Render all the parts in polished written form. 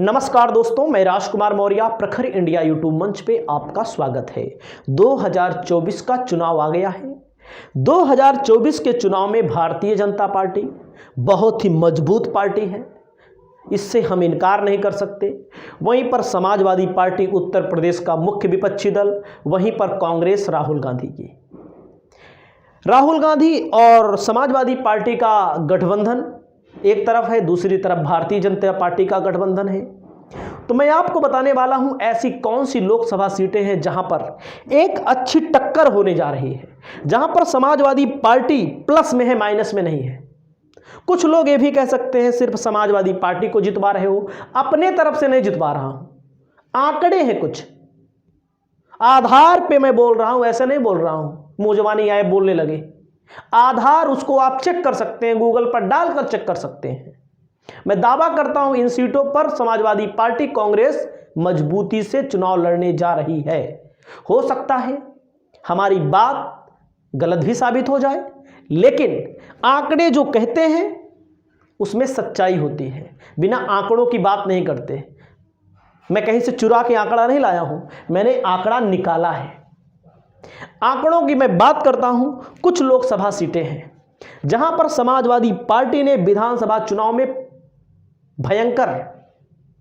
नमस्कार दोस्तों, मैं राजकुमार मौर्य प्रखर इंडिया यूट्यूब मंच पे आपका स्वागत है। 2024 का चुनाव आ गया है। 2024 के चुनाव में भारतीय जनता पार्टी बहुत ही मजबूत पार्टी है, इससे हम इनकार नहीं कर सकते। वहीं पर समाजवादी पार्टी उत्तर प्रदेश का मुख्य विपक्षी दल, वहीं पर कांग्रेस राहुल गांधी और समाजवादी पार्टी का गठबंधन एक तरफ है, दूसरी तरफ भारतीय जनता पार्टी का गठबंधन है। तो मैं आपको बताने वाला हूं ऐसी कौन सी लोकसभा सीटें हैं जहां पर एक अच्छी टक्कर होने जा रही है, जहां पर समाजवादी पार्टी प्लस में है, माइनस में नहीं है। कुछ लोग ये भी कह सकते हैं सिर्फ समाजवादी पार्टी को जितवा रहे हो, अपने तरफ से नहीं जितवा रहा हूं। आंकड़े हैं, कुछ आधार पे मैं बोल रहा हूं, ऐसे नहीं बोल रहा हूं मुंह जबानी आए बोलने लगे। आधार उसको आप चेक कर सकते हैं, गूगल पर डालकर चेक कर सकते हैं। मैं दावा करता हूं इन सीटों पर समाजवादी पार्टी कांग्रेस मजबूती से चुनाव लड़ने जा रही है। हो सकता है हमारी बात गलत भी साबित हो जाए, लेकिन आंकड़े जो कहते हैं उसमें सच्चाई होती है। बिना आंकड़ों की बात नहीं करते। मैं कहीं से चुरा के आंकड़ा नहीं लाया हूं, मैंने आंकड़ा निकाला है। आंकड़ों की मैं बात करता हूं। कुछ लोकसभा सीटें हैं जहां पर समाजवादी पार्टी ने विधानसभा चुनाव में भयंकर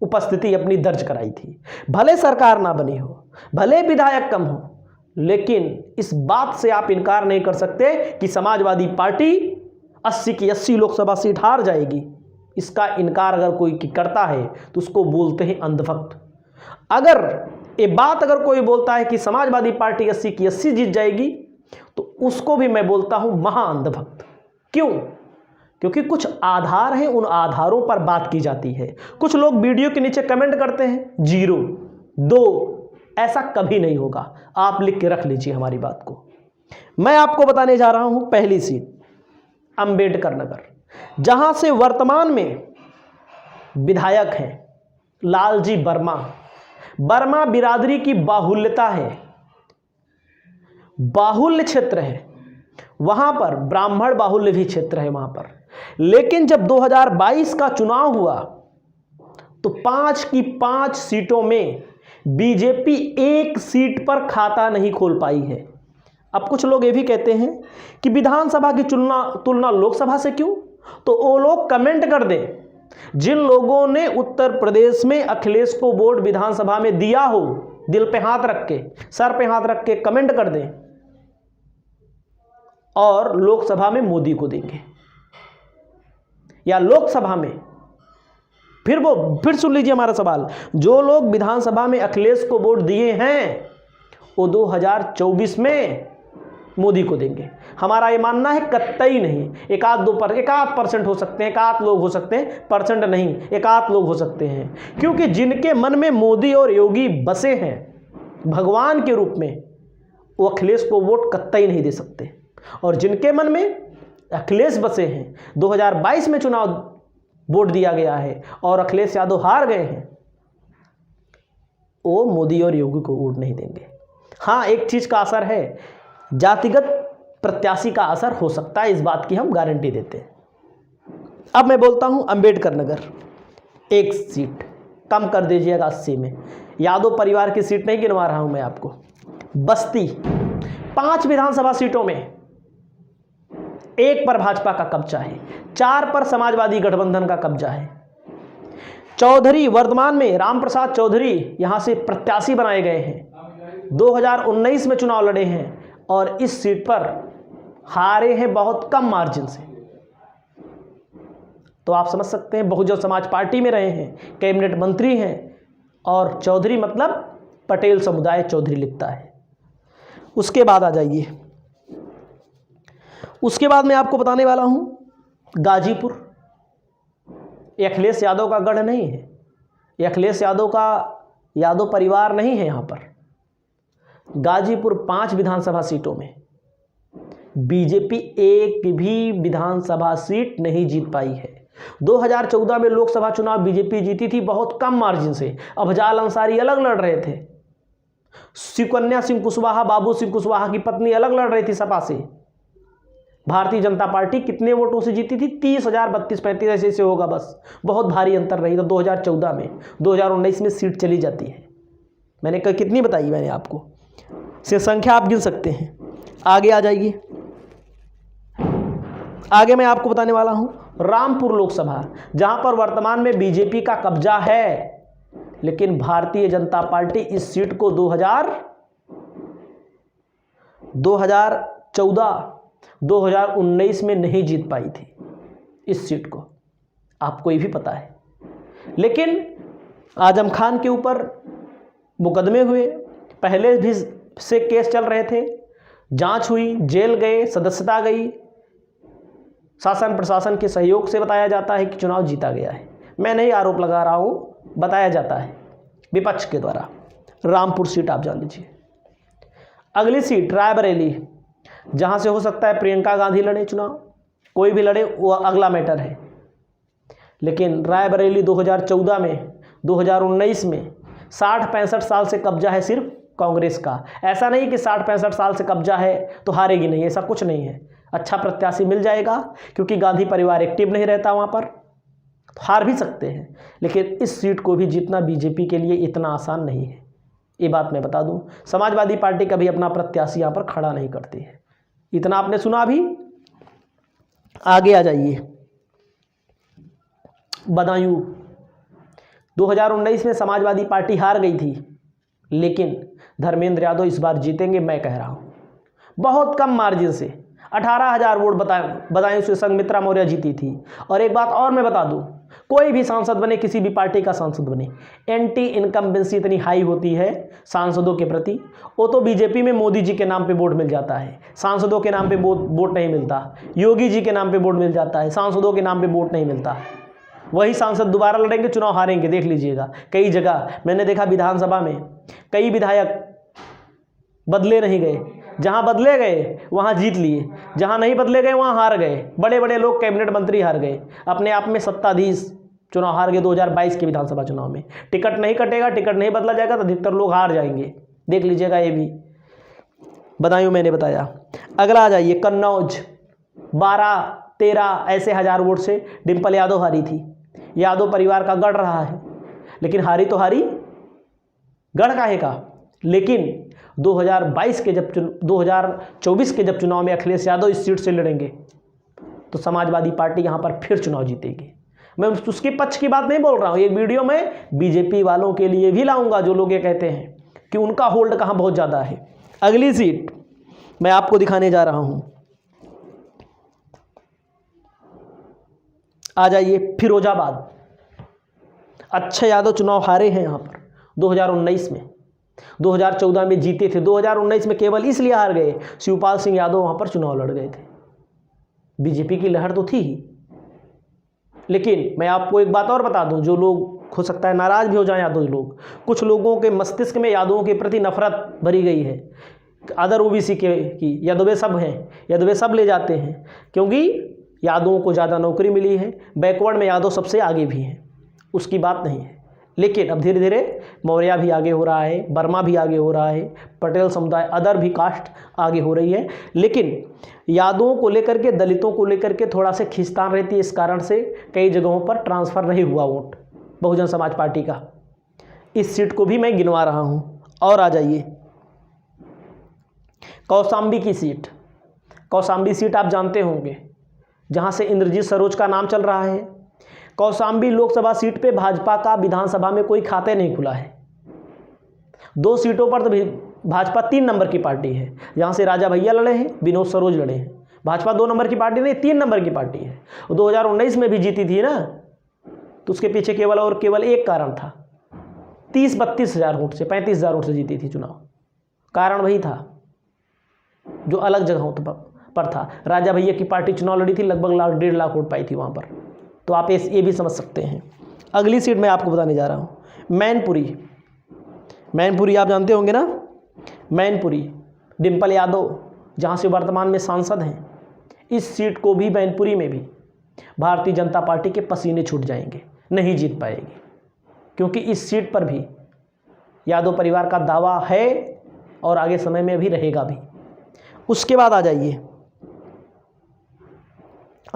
उपस्थिति अपनी दर्ज कराई थी। भले सरकार ना बनी हो, भले विधायक कम हो, लेकिन इस बात से आप इनकार नहीं कर सकते कि समाजवादी पार्टी 80 की 80 लोकसभा सीट हार जाएगी। इसका इनकार अगर कोई करता है तो उसको बोलते हैं अंधभक्त। अगर ये बात अगर कोई बोलता है कि समाजवादी पार्टी 80 की 80 जीत जाएगी तो उसको भी मैं बोलता हूं महा अंधभक्त। क्यों? क्योंकि कुछ आधार हैं, उन आधारों पर बात की जाती है। कुछ लोग वीडियो के नीचे कमेंट करते हैं 0, 2, ऐसा कभी नहीं होगा। आप लिख के रख लीजिए हमारी बात को। मैं आपको बताने जा रहा हूं पहली सीट अंबेडकर नगर, जहां से वर्तमान में विधायक हैं लालजी वर्मा बिरादरी की बाहुल्यता है, बाहुल्य क्षेत्र है वहां पर, ब्राह्मण बाहुल्य भी क्षेत्र है वहां पर। लेकिन जब 2022 का चुनाव हुआ तो 5 की 5 सीटों में बीजेपी एक सीट पर खाता नहीं खोल पाई है। अब कुछ लोग ये भी कहते हैं कि विधानसभा की तुलना लोकसभा से क्यों, तो वो लोग कमेंट कर दें जिन लोगों ने उत्तर प्रदेश में अखिलेश को वोट विधानसभा में दिया हो, दिल पे हाथ रख के, सर पे हाथ रख के कमेंट कर दें और लोकसभा में मोदी को देंगे, या लोकसभा में फिर सुन लीजिए हमारा सवाल। जो लोग विधानसभा में अखिलेश को वोट दिए हैं वो 2024 में मोदी को देंगे। हमारा ये मानना है कतई नहीं। एक आध परसेंट हो सकते हैं, एक आध लोग हो सकते हैं, परसेंट नहीं, एक आध लोग हो सकते हैं, क्योंकि जिनके मन में मोदी और योगी बसे हैं भगवान के रूप में, वो अखिलेश को वोट कतई नहीं दे सकते। और जिनके मन में अखिलेश बसे हैं, 2022 में चुनाव वोट दिया गया है और अखिलेश यादव हार गए हैं, वो मोदी और योगी को वोट नहीं देंगे। हाँ, एक चीज का असर है, जातिगत प्रत्याशी का असर हो सकता है, इस बात की हम गारंटी देते हैं। अब मैं बोलता हूं अंबेडकर नगर, एक सीट कम कर दीजिएगा 80 में। यादव परिवार की सीट नहीं गिनवा रहा हूं मैं आपको। बस्ती 5 विधानसभा सीटों में 1 पर भाजपा का कब्जा है, 4 पर समाजवादी गठबंधन का कब्जा है। चौधरी, वर्तमान में रामप्रसाद चौधरी यहां से प्रत्याशी बनाए गए हैं, 2019 में चुनाव लड़े हैं और इस सीट पर हारे हैं बहुत कम मार्जिन से। तो आप समझ सकते हैं, बहुजन समाज पार्टी में रहे हैं, कैबिनेट मंत्री हैं, और चौधरी मतलब पटेल समुदाय चौधरी लिखता है। उसके बाद आ जाइए, उसके बाद मैं आपको बताने वाला हूं गाजीपुर। ये अखिलेश यादव का गढ़ नहीं है, ये अखिलेश यादव का यादव परिवार नहीं है। यहां पर गाजीपुर 5 विधानसभा सीटों में बीजेपी एक भी विधानसभा सीट नहीं जीत पाई है। 2014 में लोकसभा चुनाव बीजेपी जीती थी बहुत कम मार्जिन से। अफजाल अंसारी अलग लड़ रहे थे, सुकन्या सिंह कुशवाहा, बाबू सिंह कुशवाहा की पत्नी अलग लड़ रही थी सपा से, भारतीय जनता पार्टी कितने वोटों से जीती थी? 30,000, 32, 35 ऐसे से होगा बस। बहुत भारी अंतर रही था 2014 में। 2019 में सीट चली जाती है। मैंने कितनी बताई मैंने आपको, से संख्या आप गिन सकते हैं। आगे आ जाइए। आगे मैं आपको बताने वाला हूं रामपुर लोकसभा, जहां पर वर्तमान में बीजेपी का कब्जा है, लेकिन भारतीय जनता पार्टी इस सीट को 2014-2019 में नहीं जीत पाई थी इस सीट को, आपको ये भी पता है। लेकिन आजम खान के ऊपर मुकदमे हुए, पहले भी से केस चल रहे थे, जांच हुई, जेल गए, सदस्यता गई, शासन प्रशासन के सहयोग से बताया जाता है कि चुनाव जीता गया है। मैं नहीं आरोप लगा रहा हूं, बताया जाता है विपक्ष के द्वारा। रामपुर सीट आप जान लीजिए। अगली सीट रायबरेली, जहां से हो सकता है प्रियंका गांधी लड़े चुनाव, कोई भी लड़े, वो अगला मैटर है। लेकिन रायबरेली 2014 में, 2019 में 60-65 साल से कब्जा है सिर्फ कांग्रेस का। ऐसा नहीं कि 60-65 साल से कब्जा है तो हारेगी नहीं, ऐसा कुछ नहीं है। अच्छा प्रत्याशी मिल जाएगा, क्योंकि गांधी परिवार एक्टिव नहीं रहता वहां पर, तो हार भी सकते हैं। लेकिन इस सीट को भी जीतना बीजेपी के लिए इतना आसान नहीं है, ये बात मैं बता दूं। समाजवादी पार्टी कभी अपना प्रत्याशी यहां पर खड़ा नहीं करती है, इतना आपने सुना भी। आगे आ जाइए। बदायूं 2019 में समाजवादी पार्टी हार गई थी, लेकिन धर्मेंद्र यादव इस बार जीतेंगे, मैं कह रहा हूं बहुत कम मार्जिन से। 18,000 वोट बदायूं से संघमित्रा मौर्य जीती थी। और एक बात और मैं बता दूं, कोई भी सांसद बने, किसी भी पार्टी का सांसद बने, एंटी इनकम्बेंसी इतनी हाई होती है सांसदों के प्रति। वो तो बीजेपी में मोदी जी के नाम पे वोट मिल जाता है, सांसदों के नाम पे वोट नहीं मिलता। योगी जी के नाम पे वोट मिल जाता है, सांसदों के नाम पे वोट नहीं मिलता। वही सांसद दोबारा लड़ेंगे, चुनाव हारेंगे, देख लीजिएगा। कई जगह मैंने देखा विधानसभा में कई विधायक बदले नहीं गए, जहां बदले गए वहां जीत लिए, जहां नहीं बदले गए वहां हार गए। बड़े बड़े लोग, कैबिनेट मंत्री हार गए, अपने आप में सत्ताधीश चुनाव हार गए। 2022 के विधानसभा चुनाव में टिकट नहीं कटेगा, टिकट नहीं बदला जाएगा तो अधिकतर लोग हार जाएंगे, देख लीजिएगा। ये भी बदायूं मैंने बताया। अगला आ जाइए कन्नौज, 12-13 ऐसे हजार वोट से डिंपल यादव हारी थी। यादव परिवार का गढ़ रहा है, लेकिन हारी तो हारी, गढ़ काहे का। लेकिन 2024 के जब चुनाव में अखिलेश यादव इस सीट से लड़ेंगे तो समाजवादी पार्टी यहां पर फिर चुनाव जीतेगी। मैं उसके पक्ष की बात नहीं बोल रहा हूं, एक वीडियो में बीजेपी वालों के लिए भी लाऊंगा जो लोग ये कहते हैं कि उनका होल्ड कहां बहुत ज़्यादा है। अगली सीट मैं आपको दिखाने जा रहा हूं, आ जाइए फिरोजाबाद। अक्षय यादव चुनाव हारे हैं यहां पर 2019 में, 2014 में जीते थे। 2019 में केवल इसलिए हार गए, शिवपाल सिंह यादव वहां पर चुनाव लड़ गए थे। बीजेपी की लहर तो थी ही। लेकिन मैं आपको एक बात और बता दूं, जो लोग हो सकता है नाराज भी हो जाएं यादव लोग, कुछ लोगों के मस्तिष्क में यादवों के प्रति नफरत भरी गई है। अदर ओबीसी की यादवे सब हैं, यादवे सब ले जाते हैं, क्योंकि यादवों को ज़्यादा नौकरी मिली है। बैकवर्ड में यादव सबसे आगे भी हैं, उसकी बात नहीं है। लेकिन अब धीरे धीरे मौर्य भी आगे हो रहा है, वर्मा भी आगे हो रहा है, पटेल समुदाय, अदर भी कास्ट आगे हो रही है। लेकिन यादवों को लेकर के, दलितों को लेकर के थोड़ा से खींचतान रहती है। इस कारण से कई जगहों पर ट्रांसफ़र नहीं हुआ वोट बहुजन समाज पार्टी का। इस सीट को भी मैं गिनवा रहा हूँ। और आ जाइए कौशाम्बी की सीट। कौशाम्बी सीट आप जानते होंगे, जहाँ से इंद्रजीत सरोज का नाम चल रहा है। कौशाम्बी लोकसभा सीट पे भाजपा का विधानसभा में कोई खाते नहीं खुला है। 2 सीटों पर तो भाजपा 3 नंबर की पार्टी है, जहाँ से राजा भैया लड़े हैं, विनोद सरोज लड़े हैं। भाजपा 2 नंबर की पार्टी नहीं, 3 नंबर की पार्टी है। 2019 में भी जीती थी ना, तो उसके पीछे केवल एक कारण था, 30-32 हज़ार वोट से, 35 हज़ार वोट से जीती थी चुनाव। कारण वही था जो अलग जगहों पर था। राजा भैया की पार्टी चुनाव लड़ी थी, लगभग 1.5 लाख वोट पाई थी वहाँ पर। तो आप ये भी समझ सकते हैं। अगली सीट मैं आपको बताने जा रहा हूँ, मैनपुरी। मैनपुरी आप जानते होंगे ना, मैनपुरी डिंपल यादव जहाँ से वर्तमान में सांसद हैं। इस सीट को भी, मैनपुरी में भी भारतीय जनता पार्टी के पसीने छूट जाएंगे, नहीं जीत पाएगी, क्योंकि इस सीट पर भी यादव परिवार का दावा है और आगे समय में भी रहेगा भी। उसके बाद आ जाइए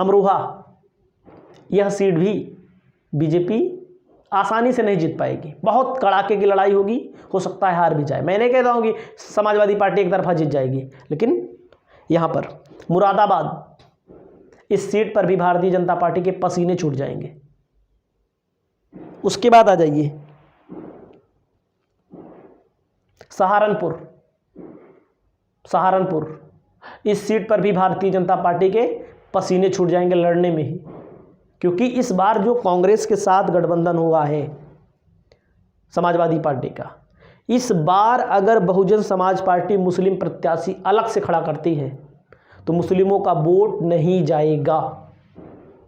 अमरोहा, यह सीट भी बीजेपी आसानी से नहीं जीत पाएगी, बहुत कड़ाके की लड़ाई होगी, हो सकता है हार भी जाए। मैं नहीं कहता हूँ कि समाजवादी पार्टी एक तरफा जीत जाएगी, लेकिन यहाँ पर मुरादाबाद, इस सीट पर भी भारतीय जनता पार्टी के पसीने छूट जाएंगे। उसके बाद आ जाइए सहारनपुर, इस सीट पर भी भारतीय जनता पार्टी के पसीने छूट जाएंगे लड़ने में ही, क्योंकि इस बार जो कांग्रेस के साथ गठबंधन हुआ है समाजवादी पार्टी का, इस बार अगर बहुजन समाज पार्टी मुस्लिम प्रत्याशी अलग से खड़ा करती है तो मुस्लिमों का वोट नहीं जाएगा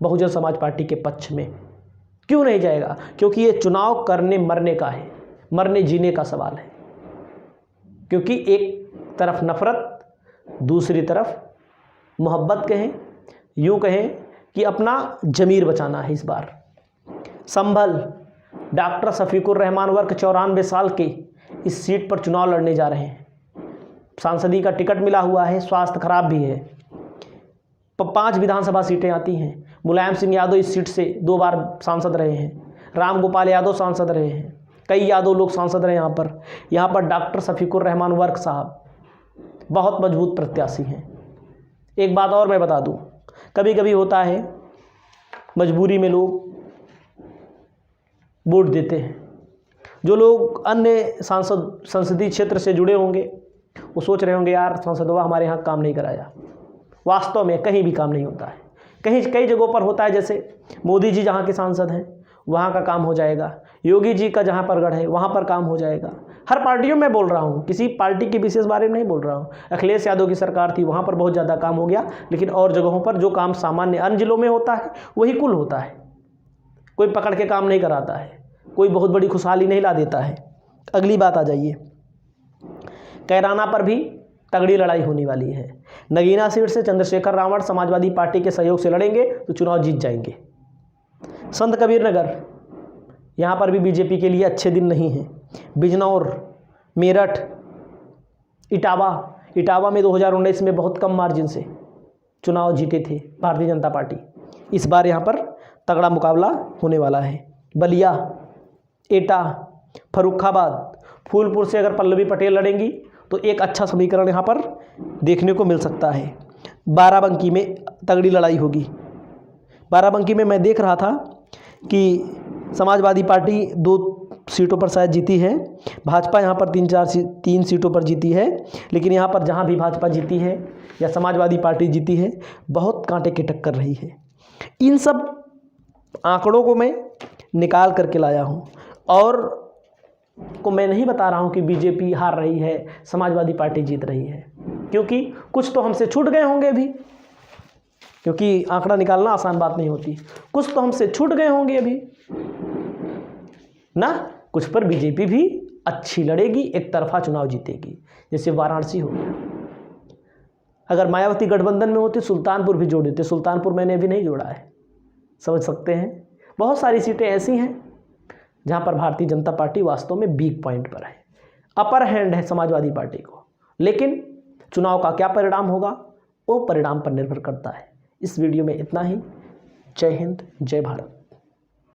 बहुजन समाज पार्टी के पक्ष में। क्यों नहीं जाएगा? क्योंकि ये चुनाव करने मरने का है, मरने जीने का सवाल है। क्योंकि एक तरफ नफरत, दूसरी तरफ मोहब्बत, कहें यूँ कहें कि अपना ज़मीर बचाना है। इस बार संभल डॉक्टर शफीकुर रहमान वर्क 94 साल के इस सीट पर चुनाव लड़ने जा रहे हैं। सांसदी का टिकट मिला हुआ है, स्वास्थ्य खराब भी है। 5 विधानसभा सीटें आती हैं। मुलायम सिंह यादव इस सीट से 2 बार सांसद रहे हैं, राम गोपाल यादव सांसद रहे हैं, कई यादव लोग सांसद रहे। यहाँ पर डॉक्टर शफीकुर रहमान वर्क साहब बहुत मजबूत प्रत्याशी हैं। एक बात और मैं बता दूं, कभी कभी होता है मजबूरी में लोग वोट देते हैं। जो लोग अन्य संसदीय क्षेत्र से जुड़े होंगे वो सोच रहे होंगे यार सांसदवा हमारे यहाँ काम नहीं कराया। वास्तव में कहीं भी काम नहीं होता है, कई जगहों पर होता है। जैसे मोदी जी जहाँ के सांसद हैं वहाँ का काम हो जाएगा, योगी जी का जहाँ पर गढ़ है वहाँ पर काम हो जाएगा। हर पार्टियों में बोल रहा हूँ, किसी पार्टी के विशेष बारे में नहीं बोल रहा हूँ। अखिलेश यादव की सरकार थी, वहाँ पर बहुत ज़्यादा काम हो गया, लेकिन और जगहों पर जो काम सामान्य अन्य जिलों में होता है वही कुल होता है। कोई पकड़ के काम नहीं कराता है, कोई बहुत बड़ी खुशहाली नहीं ला देता है। अगली बात आ जाइए, कैराना पर भी तगड़ी लड़ाई होने वाली है। नगीना सीट से चंद्रशेखर रावण समाजवादी पार्टी के सहयोग से लड़ेंगे तो चुनाव जीत जाएंगे। संत कबीर नगर, यहाँ पर भी बीजेपी के लिए अच्छे दिन नहीं हैं। बिजनौर, मेरठ, इटावा में 2019 में बहुत कम मार्जिन से चुनाव जीते थे भारतीय जनता पार्टी। इस बार यहाँ पर तगड़ा मुकाबला होने वाला है। बलिया, एटा, फर्रुखाबाद, फूलपुर से अगर पल्लवी पटेल लड़ेंगी तो एक अच्छा समीकरण यहाँ पर देखने को मिल सकता है। बाराबंकी में तगड़ी लड़ाई होगी। बाराबंकी में मैं देख रहा था कि समाजवादी पार्टी 2 सीटों पर शायद जीती है, भाजपा यहाँ पर 3 सीटों पर जीती है, लेकिन यहाँ पर जहाँ भी भाजपा जीती है या समाजवादी पार्टी जीती है बहुत कांटे की टक्कर रही है। इन सब आंकड़ों को मैं निकाल करके लाया हूँ और को मैं नहीं बता रहा हूँ कि बीजेपी हार रही है, समाजवादी पार्टी जीत रही है, क्योंकि कुछ तो हमसे छूट गए होंगे भी, क्योंकि आंकड़ा निकालना आसान बात नहीं होती। कुछ तो हमसे छूट गए होंगे अभी ना, कुछ पर बीजेपी भी अच्छी लड़ेगी, एक तरफा चुनाव जीतेगी, जैसे वाराणसी हो गया। अगर मायावती गठबंधन में होती सुल्तानपुर भी जोड़ देते, सुल्तानपुर मैंने अभी नहीं जोड़ा है, समझ सकते हैं। बहुत सारी सीटें ऐसी हैं जहां पर भारतीय जनता पार्टी वास्तव में वीक पॉइंट पर है, अपर हैंड है समाजवादी पार्टी को, लेकिन चुनाव का क्या परिणाम होगा वो परिणाम पर निर्भर करता है। इस वीडियो में इतना ही। जय हिंद, जय भारत।